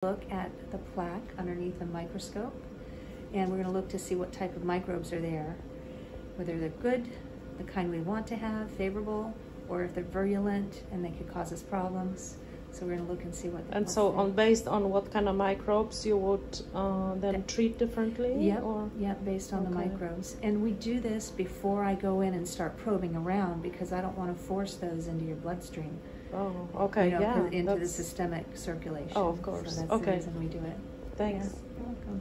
Look at the plaque underneath the microscope, and we're going to look to see what type of microbes are there, whether they're good, the kind we want to have, favorable, or if they're virulent and they could cause us problems. So we're going to look and see what. And so, based on what kind of microbes you would then treat differently? Yep. Yep. Based on the microbes, and we do this before I go in and start probing around because I don't want to force those into your bloodstream. Oh, okay, yeah. Into the systemic circulation. Oh, of course. So that's the reason we do it. Thanks. Yeah, you're welcome.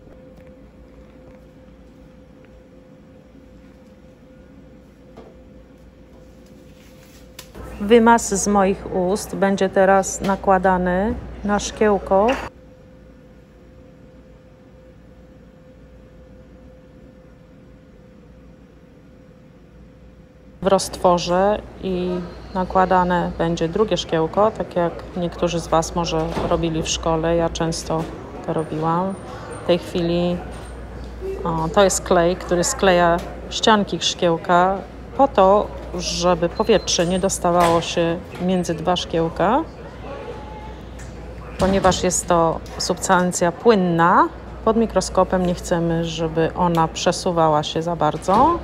Wymaz z moich ust będzie teraz nakładany na szkiełko. W roztworze i nakładane będzie drugie szkiełko, tak jak niektórzy z Was może robili w szkole. Ja często to robiłam. W tej chwili to jest klej, który skleja ścianki szkiełka po to, żeby powietrze nie dostawało się między dwa szkiełka. Ponieważ jest to substancja płynna, pod mikroskopem nie chcemy, żeby ona przesuwała się za bardzo.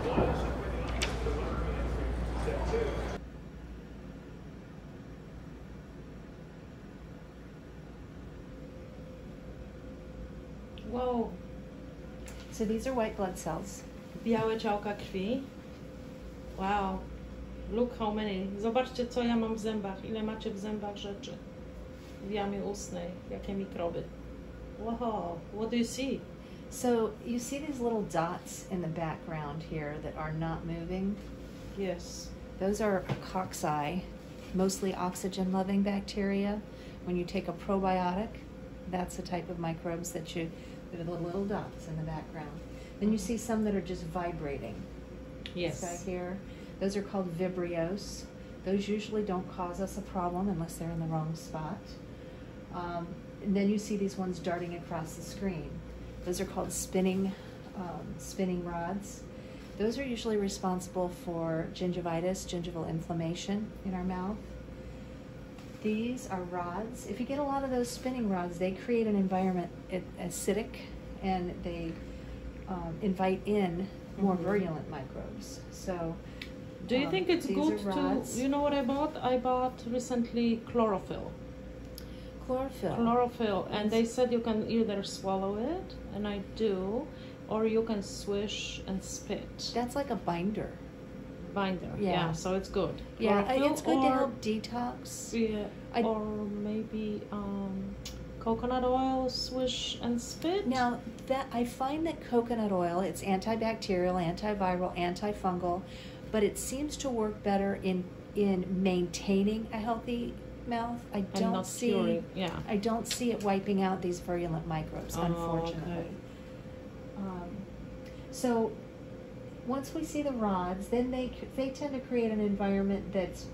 Wow. So these are white blood cells. Białe ciałka krwi. Wow. Look how many. Zobaczcie, co ja mam w zębach. Ile macie w zębach rzeczy. W jamie ustnej. Jakie mikroby. Wow. What do you see? So you see these little dots in the background here that are not moving? Yes. Those are cocci, mostly oxygen-loving bacteria. When you take a probiotic, that's the type of microbes that you, the little dots in the background. Then you see some that are just vibrating. Yes. This guy here, those are called vibrios. Those usually don't cause us a problem unless they're in the wrong spot. And then you see these ones darting across the screen. Those are called spinning rods. Those are usually responsible for gingivitis, gingival inflammation in our mouth. These are rods. If you get a lot of those spinning rods, they create an environment acidic, and they invite in more virulent microbes. So, do you think it's good to? You know what I bought? I bought recently chlorophyll. Chlorophyll, and they said you can either swallow it, and I do, or you can swish and spit. That's like a binder. Yeah, so it's good. Yeah, it's good to help detox. Yeah, or maybe coconut oil, swish and spit. Now, that I find that coconut oil, it's antibacterial, antiviral, antifungal, but it seems to work better in maintaining a healthy mouth. I don't see it wiping out these virulent microbes, unfortunately. Okay. So once we see the rods, then they tend to create an environment that's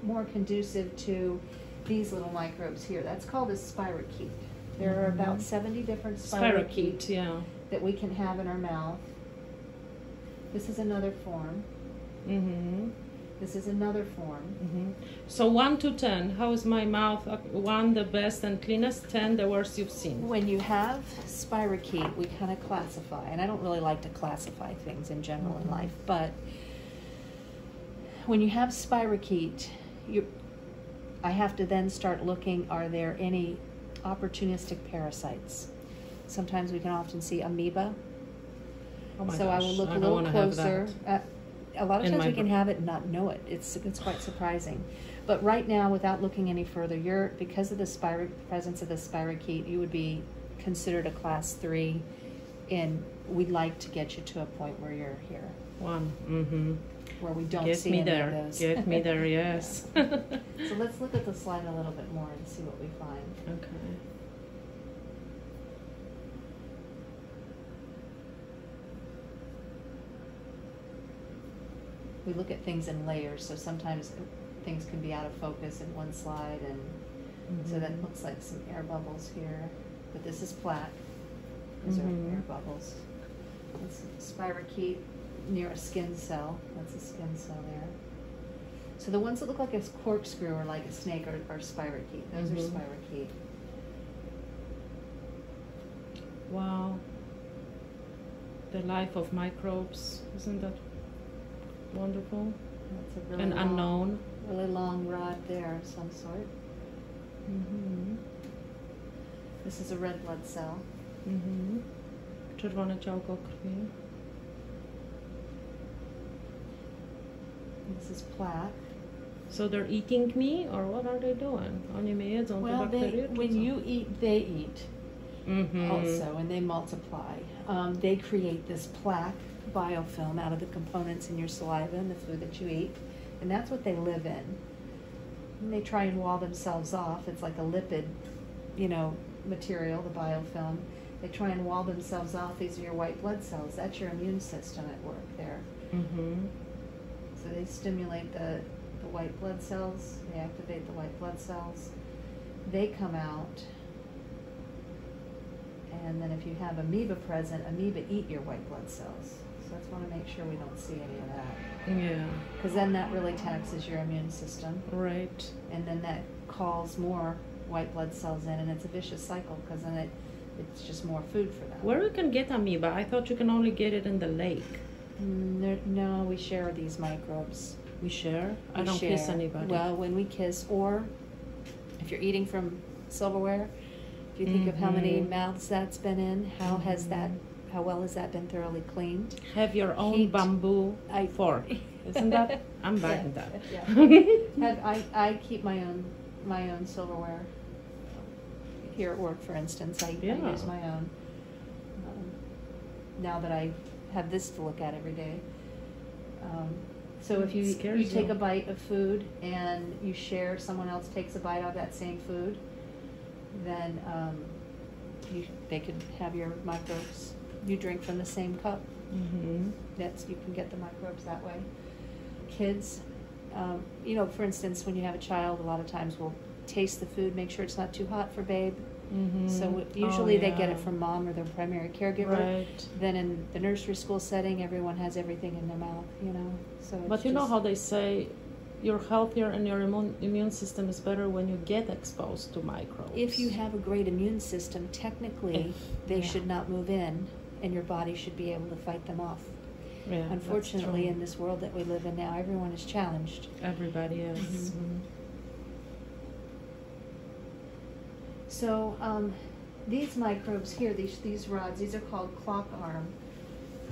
more conducive to these little microbes here. That's called a spirochete. There are about 70 different spirochetes that we can have in our mouth. This is another form. This is another form. So 1 to 10, how is my mouth? 1 the best and cleanest, 10 the worst you've seen. When you have spirochete, we kind of classify, and I don't really like to classify things in general in life, but when you have spirochete, I have to then start looking, are there any opportunistic parasites? Sometimes we can often see amoeba. Oh my so gosh, I will look a little closer. A lot of times we can have it and not know it. It's quite surprising. But right now, without looking any further, because of the presence of the spirochete, you would be considered a class 3, and we'd like to get you to a point where you're here. 1. Where we don't see any of those. Get me there, yes. So let's look at the slide a little bit more and see what we find. Okay. We look at things in layers, so sometimes things can be out of focus in one slide, and so that looks like some air bubbles here. But this is plaque. These are air bubbles. It's spirochete near a skin cell. That's a skin cell there. So the ones that look like a corkscrew or like a snake are spirochete. Those are spirochete. Wow. The life of microbes, isn't that wonderful? That's a really And unknown. really long rod there of some sort. Mhm. This is a red blood cell. Mhm. Czerwone ciałko krwi. This is plaque. So they're eating me, or what are they doing? Oni mnie jedzą, te Well, bakterie, czy when co? you eat, they eat Mhm. also, and they multiply. They create this plaque biofilm out of the components in your saliva and the food that you eat, and that's what they live in. And they try and wall themselves off. It's like a lipid, material, the biofilm. They try and wall themselves off. These are your white blood cells. That's your immune system at work there. Mhm. So they stimulate the white blood cells. They activate the white blood cells. They come out. And then if you have amoeba present, amoeba eat your white blood cells. So let's want to make sure we don't see any of that. Yeah. Because then that really taxes your immune system. Right. And then that calls more white blood cells in, and it's a vicious cycle because then it's just more food for them. Where you can get amoeba? I thought you can only get it in the lake. No, we share these microbes. We share? I We don't share. kiss anybody. Well, when we kiss, or if you're eating from silverware, if you think of how many Mhm. mouths that's been in, how well has that been thoroughly cleaned? Have your own Heat. bamboo fork. Isn't that? I'm buying that. Yeah. I keep my own silverware. Here at work, for instance, I Yeah. use my own. Now that I have this to look at every day. So if you Scares take you. a bite of food and you share, someone else takes a bite of that same food, then they could have your microbes. You drink from the same cup. Mhm. You can get the microbes that way. Kids, for instance, when you have a child, a lot of times we'll taste the food, make sure it's not too hot for babe. Mhm. So usually they get yeah. it from mom or their primary caregiver. Right. Then in the nursery school setting, everyone has everything in their mouth, So it's But you know just- how they say you're healthier and your immune system is better when you get exposed to microbes. if you have a great immune system, technically they yeah. should not move in, and your body should be able to fight them off. Yeah, Unfortunately, that's in this world that we live in now, everyone is challenged. true. Everybody is. Mhm. Mhm. So these microbes here, these rods, these are called clock arm,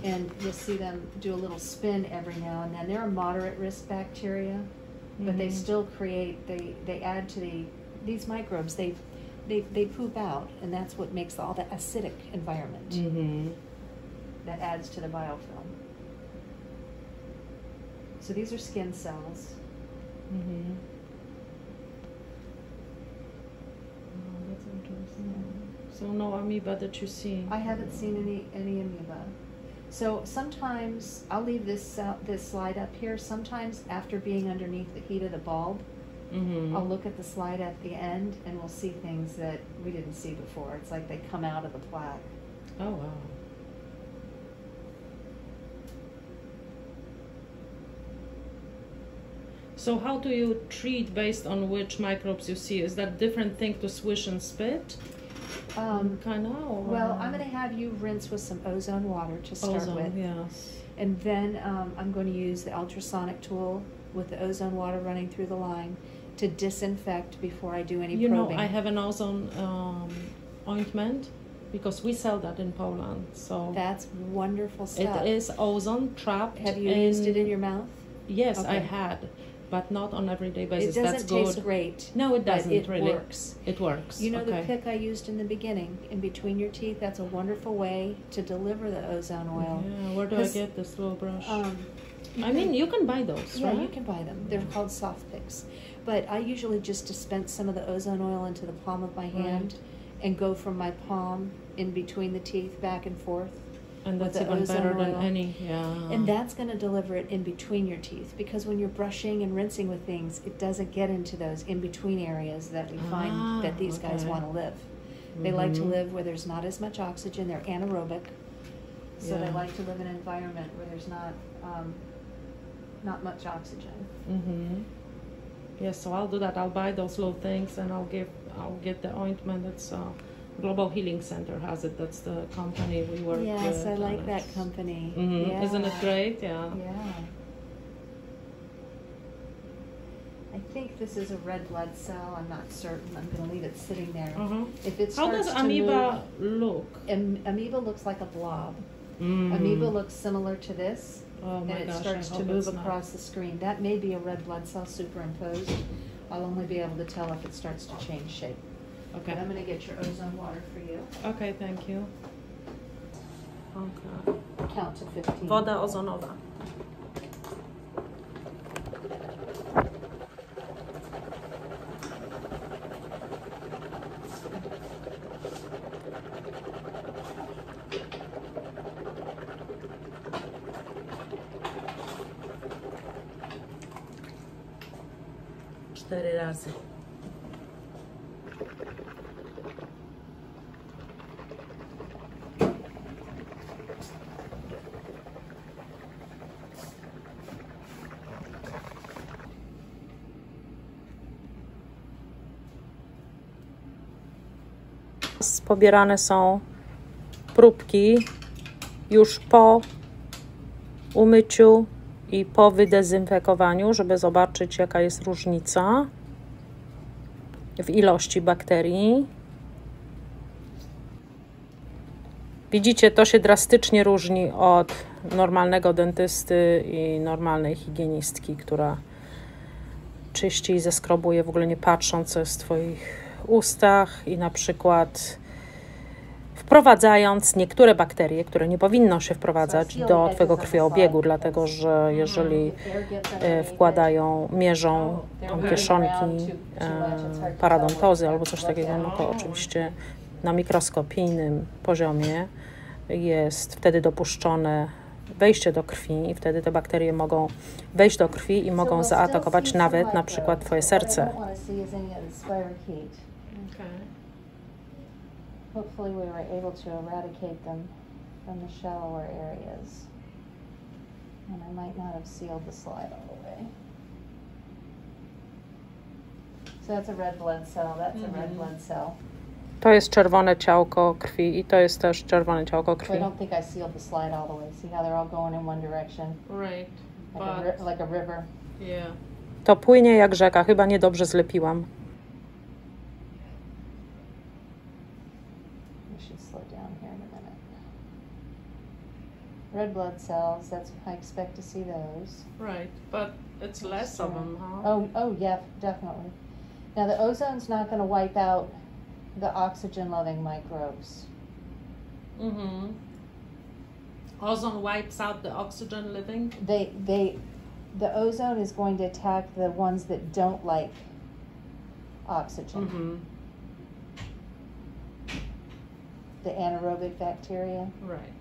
and you'll see them do a little spin every now and then. They're a moderate risk bacteria, but they Mhm. still create. They add to these microbes. They poop out, and that's what makes all the acidic environment Mhm. that adds to the biofilm. So these are skin cells. Mhm. Oh, that's interesting. So no amoeba that you see. I haven't seen any amoeba. So sometimes I'll leave this slide up here. Sometimes after being underneath the heat of the bulb, Mhm. I'll look at the slide at the end and we'll see things that we didn't see before. It's like they come out of the plaque. Oh wow. So how do you treat based on which microbes you see? Is that different thing to swish and spit? Kind of. Well, I'm going to have you rinse with some ozone water to start with. Yes. And then I'm going to use the ultrasonic tool with the ozone water running through the line to disinfect before I do any You probing. know, I have an ozone ointment because we sell that in Poland. So That's wonderful stuff. it is ozone trapped. Have you used it in your mouth? Yes, I Okay. had, but not on everyday basis. It doesn't That's good. taste great. No, it but doesn't it really. works. It works. You know okay. the pick I used in the beginning, in between your teeth? That's a wonderful way to deliver the ozone oil. Yeah, where do I 'Cause, get this little brush? You you can buy those, Yeah, right? you can buy them. They're called soft picks. But I usually just dispense some of the ozone oil into the palm of my hand and go from my palm in between the teeth back and forth. And with that's the even better ozone than oil. any, yeah. And that's going to deliver it in between your teeth, because when you're brushing and rinsing with things, it doesn't get into those in between areas that we find that these guys okay. want to live. They like to Mhm. live where there's not as much oxygen. They're anaerobic, so they Yeah. like to live in an environment where there's not much oxygen. Mm-hmm. Yes, so I'll do that. I'll buy those little things and I'll get the ointment. It's Global Healing Center has it. That's the company we work with. Yes, I like that company. Mm-hmm. Yeah. Isn't it great? Yeah. Yeah. I think this is a red blood cell. I'm not certain. I'm going to leave it sitting there. Mm-hmm. If it How starts does to amoeba move, look? amoeba looks like a blob. Mm. Amoeba looks similar to this, Oh and my it gosh, starts I to hope move it's not. across the screen. That may be a red blood cell superimposed. I'll only be able to tell if it starts to change shape. Okay. But I'm going to get your ozone water for you. Okay, thank you. Okay. Count to 15. Woda ozonowa. Cztery razy. Pobierane są próbki już po umyciu i po wydezynfekowaniu, żeby zobaczyć, jaka jest różnica w ilości bakterii. Widzicie, to się drastycznie różni od normalnego dentysty i normalnej higienistki, która czyści i zeskrobuje, w ogóle nie patrząc, co jest w Twoich ustach i na przykład wprowadzając niektóre bakterie, które nie powinno się wprowadzać do Twojego krwiobiegu, dlatego że jeżeli wkładają, mierzą tam kieszonki paradontozy albo coś takiego, no to oczywiście na mikroskopijnym poziomie jest wtedy dopuszczone wejście do krwi i wtedy te bakterie mogą wejść do krwi i mogą zaatakować nawet na przykład Twoje serce. Hopefully we were able to eradicate them from the shallower areas. And I might not have sealed the slide all the way. So that's a red blood cell, that's a red blood cell. To jest czerwone ciałko krwi i to jest też czerwone ciałko So krwi. I don't think I sealed the slide all the way. See how they're all going in one direction? Right. Like a river. Yeah. To płynie jak rzeka, chyba niedobrze zlepiłam. Red blood cells, that's I expect to see those. Right, but it's less of them, huh? Oh yeah, definitely. Now the ozone's not going to wipe out the oxygen-loving microbes. Mm-hmm. Ozone wipes out the oxygen-living? The ozone is going to attack the ones that don't like oxygen. Mm-hmm. The anaerobic bacteria. Right.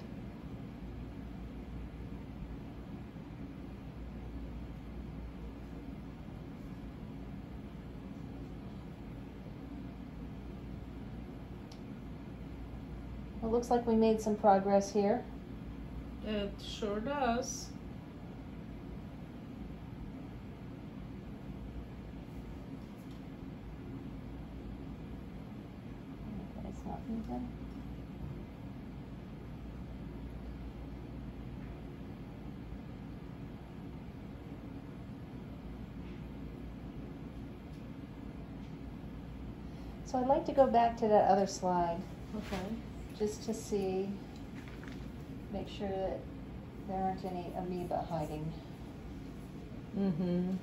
It looks like we made some progress here. It sure does. Okay, it's not moving. So I'd like to go back to that other slide. Okay. Just to see, make sure that there aren't any amoeba hiding. Mm-hmm.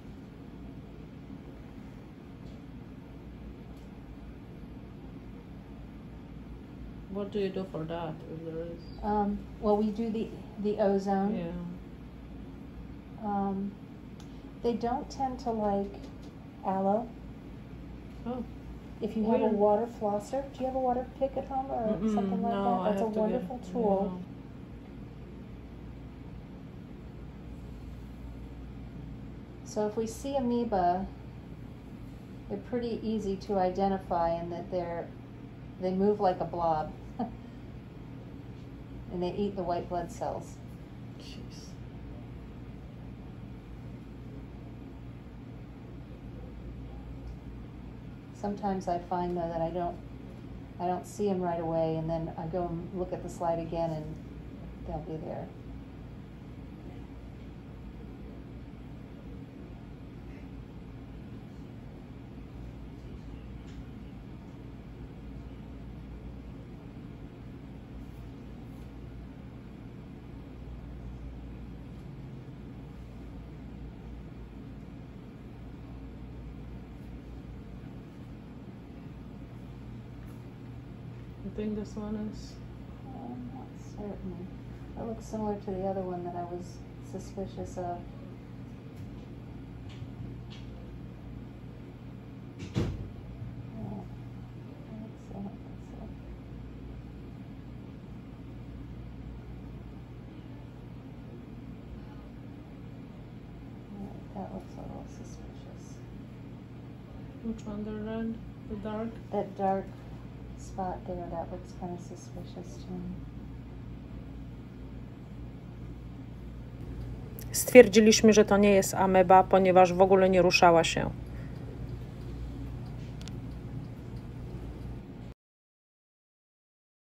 What do you do for that if there is? Well, we do the ozone. Yeah. They don't tend to like aloe. Oh. If you have a water flosser, do you have a water pick at home or something like no, that? That's a wonderful tool. Yeah. So if we see amoeba, they're pretty easy to identify in that they move like a blob. And they eat the white blood cells. Jeez. Sometimes I find though that I don't I don't see them right away, and then I go and look at the slide again, and they'll be there. I think this one is... I'm not certain. It looks similar to the other one that I was suspicious of. That looks a little suspicious. Which one? The red? The dark? That dark spot there, that looks kind of suspicious to me. Stwierdziliśmy, że to nie jest ameba, ponieważ w ogóle nie ruszała się.